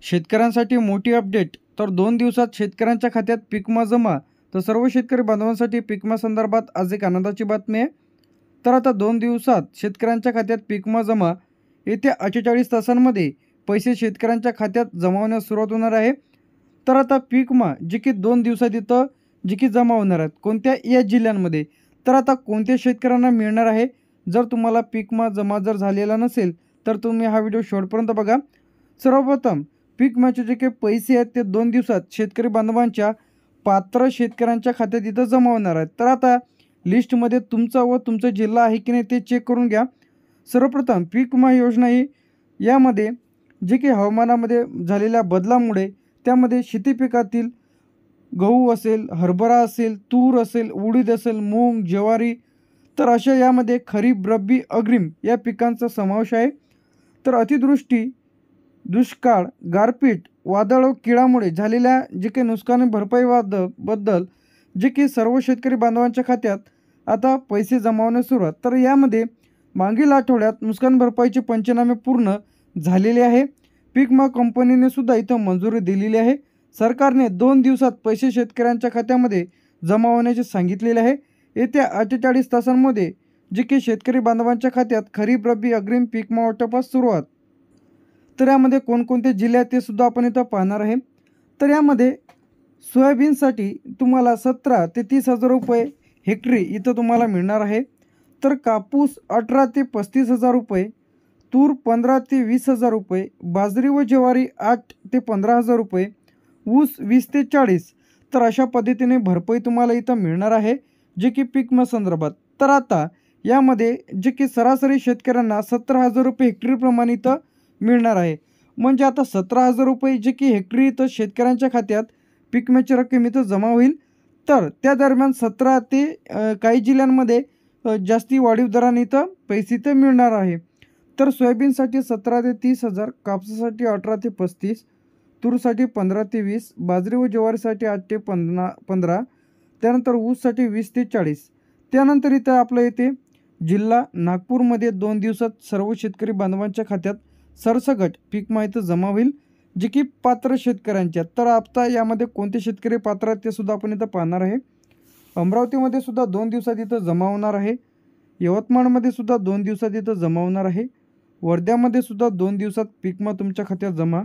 शेतकऱ्यांसाठी मोठी अपडेट। तर 2 दिवसात शेतकऱ्यांच्या खात्यात पीक विमा जमा। तर सर्व शेतकरी बांधवांसाठी पीक विमा संदर्भात आज एक आनंदाची बातमी आहे। तर आता 2 दिवसात शेतकऱ्यांच्या खात्यात पीक विमा जमा। येत्या 48 तासांमध्ये पैसे शेतकऱ्यांच्या खात्यात जमा होण्यास सुरुवात होणार आहे। तर आता पीक विमा जे की 2 दिवसात इथं जे की जमा होणार आहेत कोणत्या या जिल्ह्यांमध्ये, तर आता कोणत्या शेतकऱ्यांना मिळणार आहे। जर तुम्हाला पीक विमा जमा जर झालेला नसेल तर तुम्ही हा व्हिडिओ शेवटपर्यंत बघा। सर्वप्रथम पीक विम्याचे जे काही पैसे आहेत ते 2 दिवसात शेतकरी बांधवांच्या पात्र शेतकऱ्यांच्या खात्यात इथं जमा होणार आहेत। तर आता लिस्टमध्ये तुमचा व तुमचा जिल्हा आहे की नाही ते चेक करून घ्या। सर्वप्रथम पीक विमा योजना ही यामध्ये जे काही हवामानामध्ये झालेल्या बदलामुळे त्यामध्ये शेती पिकातील गहू असेल, हरभरा असेल, तूर असेल, उडीद असेल, मूग, ज्वारी, तर अशा यामध्ये खरीप, रब्बी, अग्रिम या पिकांचा समावेश आहे। तर अतिवृष्टी, दुष्काळ, गारपीट, वादळ व किडामुळे झालेल्या जे काही नुकसान भरपाई बद्दल जे की सर्व शेतकरी बांधवांच्या खात्यात आता पैसे जमा होण्यास सुरुवात। तर यामध्ये मागील आठवड्यात नुकसान भरपाईचे पंचनामे पूर्ण झालेले आहे। पीक विमा कंपनीने सुद्धा इथं मंजुरी दिलेली आहे। सरकारने 2 दिवसात पैसे शेतकऱ्यांच्या खात्यामध्ये जमा होण्याचे सांगितलेले आहे। येत्या 48 तासांमध्ये जे की शेतकरी बांधवांच्या खात्यात खरीप, रब्बी, अग्रिम पीक विमा वाटपास सुरुवात। तर यामध्ये कोणकोणते जिल्हे आहेत ते सुद्धा आपण इथं पाहणार आहे। तर यामध्ये सोयाबीनसाठी तुम्हाला 17 ते 30 हजार रुपये हेक्टरी इथं तुम्हाला मिळणार आहे। तर कापूस 18 ते 35 हजार रुपये, तूर 15 ते 20 हजार रुपये, बाजरी व ज्वारी 8 ते 15 हजार रुपये, ऊस 20 ते 40। तर अशा पद्धतीने भरपाई तुम्हाला इथं मिळणार आहे जे की पीक विमा संदर्भात। तर आता यामध्ये जे की सरासरी शेतकऱ्यांना 17,000 रुपये हेक्टरीप्रमाणे इथं मिळणार आहे। म्हणजे आता 17,000 रुपये जे की हेक्टरी इथं शेतकऱ्यांच्या खात्यात पीक विम्याची रक्कम इथं जमा होईल। तर त्या दरम्यान 17 ते काही जिल्ह्यांमध्ये जास्ती वाढीव दराने इथं पैसे इथं मिळणार आहे। तर सोयाबीनसाठी 17 ते 30 हजार, कापसासाठी 18 ते 35, तूरसाठी 15 ते 20, बाजरी व ज्वारीसाठी 8 ते 15, त्यानंतर ऊससाठी 20 ते 40। त्यानंतर इथं आपलं येते जिल्हा नागपूरमध्ये 2 दिवसात सर्व शेतकरी बांधवांच्या खात्यात सरसकट पीक विमा इथं जमा होईल जे की पात्र शेतकऱ्यांच्या। तर आता यामध्ये कोणते शेतकरी पात्र आहेत ते सुद्धा आपण इथं पाहणार आहे। अमरावतीमध्ये सुद्धा 2 दिवसात इथं जमा होणार आहे। यवतमाळमध्ये सुद्धा 2 दिवसात इथं जमा होणार आहे। वर्ध्यामध्ये सुद्धा 2 दिवसात पीक विमा तुमच्या खात्यात जमा।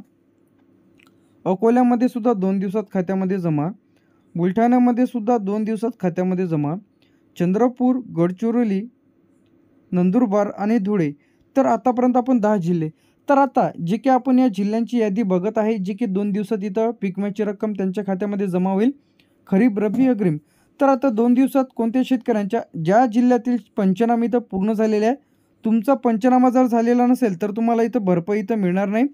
अकोल्यामध्ये सुद्धा 2 दिवसात खात्यामध्ये जमा। बुलढाण्यामध्ये सुद्धा 2 दिवसात खात्यामध्ये जमा। चंद्रपूर, गडचिरोली, नंदुरबार आणि धुळे, तर आतापर्यंत आपण 10 जिल्हे। तर आता जे की आपण या जिल्ह्यांची यादी बघत आहे जे की 2 दिवसात इथं पीक विम्याची रक्कम त्यांच्या खात्यामध्ये जमा होईल, खरीप, रब्बी, अग्रिम। तर आता 2 दिवसात कोणत्या शेतकऱ्यांच्या ज्या जिल्ह्यातील पंचनामे इथं पूर्ण झालेले आहे, तुमचा पंचनामा जर झालेला नसेल तर तुम्हाला इथं भरपाई इथं मिळणार नाही।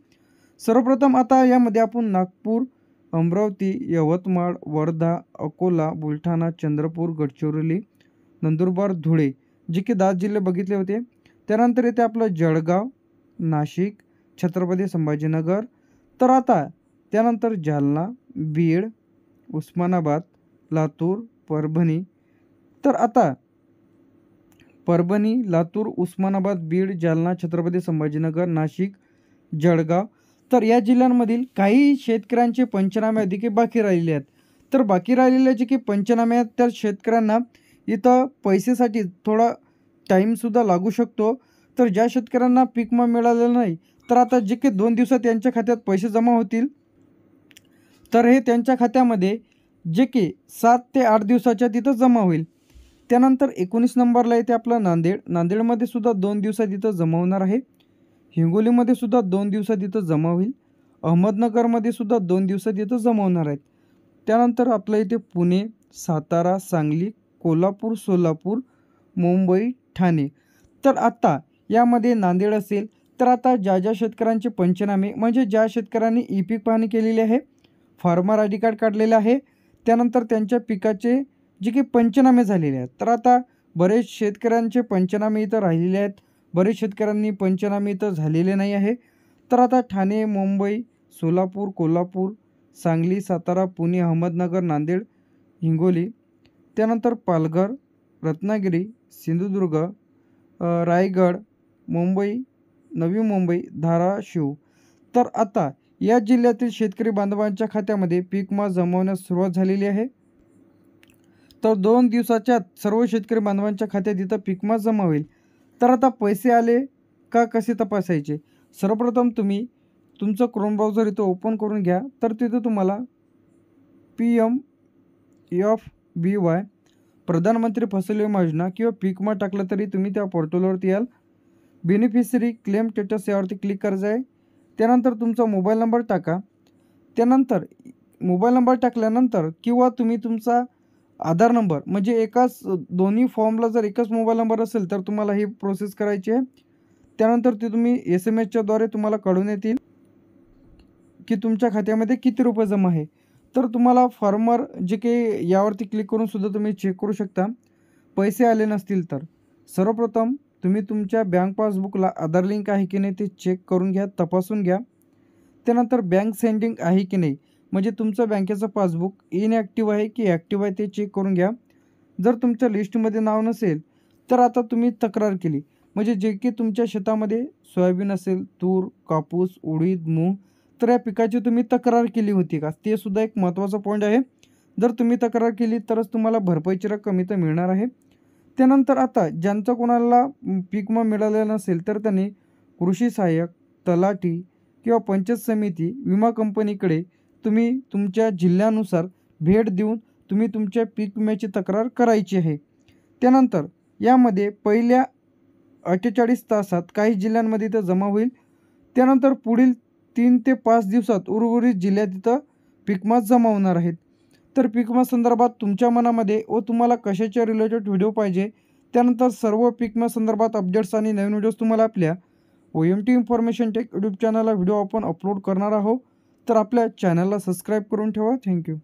सर्वप्रथम आता यामध्ये आपण नागपूर, अमरावती, यवतमाळ, वर्धा, अकोला, बुलढाणा, चंद्रपूर, गडचिरोली, नंदुरबार, धुळे जे की 10 जिल्हे बघितले होते। त्यानंतर येते आपलं जळगाव, नाशिक, छत्रपती संभाजीनगर, तर आता त्यानंतर जालना, बीड, उस्मानाबाद, लातूर, परभणी। तर आता परभणी, लातूर, उस्मानाबाद, बीड, जालना, छत्रपती संभाजीनगर, नाशिक, जळगाव, तर या जिल्ह्यांमधील काही शेतकऱ्यांचे पंचनामे अधिक बाकी राहिलेले आहेत। तर बाकी राहिलेले जे की पंचनामे आहेत त्या शेतकऱ्यांना इथं पैसेसाठी थोडा टाईमसुद्धा लागू शकतो। तर ज्या शेतकऱ्यांना पीक विमा मिळालेला नाही तर आता जे की 2 दिवसात त्यांच्या खात्यात पैसे जमा होतील, तर हे त्यांच्या खात्यामध्ये जे की 7 ते 8 दिवसाच्या तिथं जमा होईल। त्यानंतर 19 नंबरला येते आपलं नांदेड। नांदेडमध्ये सुद्धा 2 दिवसात इथं जमा होणार आहे। हिंगोलीमध्ये सुद्धा 2 दिवसात इथं जमा होईल। अहमदनगरमध्ये सुद्धा 2 दिवसात इथं जमा होणार आहेत। त्यानंतर आपलं इथे पुणे, सातारा, सांगली, कोल्हापूर, सोलापूर, मुंबई, ठाणे। तर आता यामध्ये नांदेड असेल तर आता ज्या शेतकऱ्यांचे पंचनामे म्हणजे ज्या शेतकऱ्यांनी ई पीक पाहणी केलेली आहे, फार्मर आय डी कार्ड काढलेलं आहे, त्यानंतर त्यांच्या पिकाचे जे की पंचनामे झालेले आहेत, तर आता बरेच शेतकऱ्यांचे पंचनामे इथं राहिलेले आहेत, बरेच शेतकऱ्यांनी पंचनामे इथं झालेले नाही आहे। तर आता ठाणे, मुंबई, सोलापूर, कोल्हापूर, सांगली, सातारा, पुणे, अहमदनगर, नांदेड, हिंगोली, त्यानंतर पालघर, रत्नागिरी, सिंधुदुर्ग, रायगड, मुंबई, नवी मुंबई, धाराशिव, तर आता या जिल्ह्यातील शेतकरी बांधवांच्या खात्यामध्ये पीक विमा जमवण्यास सुरुवात झालेली आहे। तर 2 दिवसाच्या आत सर्व शेतकरी बांधवांच्या खात्यात इथं पीक विमा जमा होईल। तर आता पैसे आले का कसे तपासायचे? सर्वप्रथम तुम्ही तुमचं क्रोम ब्राउझर इथं ओपन करून घ्या। तर तिथं तुम्हाला PMFBY प्रधानमंत्री फसल विमा योजना किंवा पीक विमा टाकलं तरी तुम्ही त्या पोर्टलवरती याल। बेनिफिशरी क्लेम स्टेटस यावरती क्लिक करायचं आहे। त्यानंतर तुमचा मोबाईल नंबर टाका। त्यानंतर मोबाईल नंबर टाकल्यानंतर किंवा तुम्ही तुमचा आधार नंबर म्हणजे एकाच दोन्ही फॉर्मला जर एकच मोबाईल नंबर असेल तर तुम्हाला ही प्रोसेस करायची आहे। त्यानंतर ते तुम्ही SMS द्वारे तुम्हाला कळवून येतील की तुमच्या खात्यामध्ये किती रुपये जमा आहे। तर तुम्हाला फार्मर जे काही यावरती क्लिक करून सुद्धा तुम्ही चेक करू शकता पैसे आले नसतील तर। सर्वप्रथम तुम्ही तुमच्या बँक पासबुकला आधार लिंक आहे की नाही ते चेक करून घ्या, तपासून घ्या। त्यानंतर बँक सेंडिंग आहे की नाही म्हणजे तुमचं बँकेचं पासबुक इनॲक्टिव्ह आहे की ॲक्टिव्ह आहे ते चेक करून घ्या। जर तुमच्या लिस्टमध्ये नाव नसेल तर आता तुम्ही तक्रार केली म्हणजे जे की तुमच्या शेतामध्ये सोयाबीन असेल, तूर, कापूस, उडीद, मूग तर या पिकाची तुम्ही तक्रार केली होती का? ते सुद्धा एक महत्त्वाचा पॉईंट आहे। जर तुम्ही तक्रार केली तरच तुम्हाला भरपाईची रक्कम इथं मिळणार आहे। त्यानंतर आता ज्यांचं कोणाला पीक विमा मिळालेला नसेल तर त्यांनी कृषी सहाय्यक, तलाठी किंवा पंचायत समिती विमा कंपनीकडे तुम्ही तुमच्या जिल्ह्यानुसार भेट देऊन तुम्ही तुमच्या पीक विम्याची तक्रार करायची आहे। त्यानंतर यामध्ये पहिल्या 48 तासात काही जिल्ह्यांमध्ये इथं जमा होईल। त्यानंतर पुढील 3 ते 5 दिवसात उर्वरित जिल्ह्यात इथं पीक विमा जमा होणार आहेत। तर पीक विमा संदर्भात तुमच्या मनामध्ये व तुम्हाला कशाच्या रिलेटेड व्हिडिओ पाहिजे त्यानंतर सर्व पीक विमा संदर्भात अपडेट्स आणि नवीन व्हिडिओज तुम्हाला आपल्या OMT इन्फॉर्मेशन टेक यूट्यूब चॅनलला व्हिडिओ आपण अपलोड करणार आहोत। तर आपल्या चॅनलला सबस्क्राईब करून ठेवा। थँक्यू।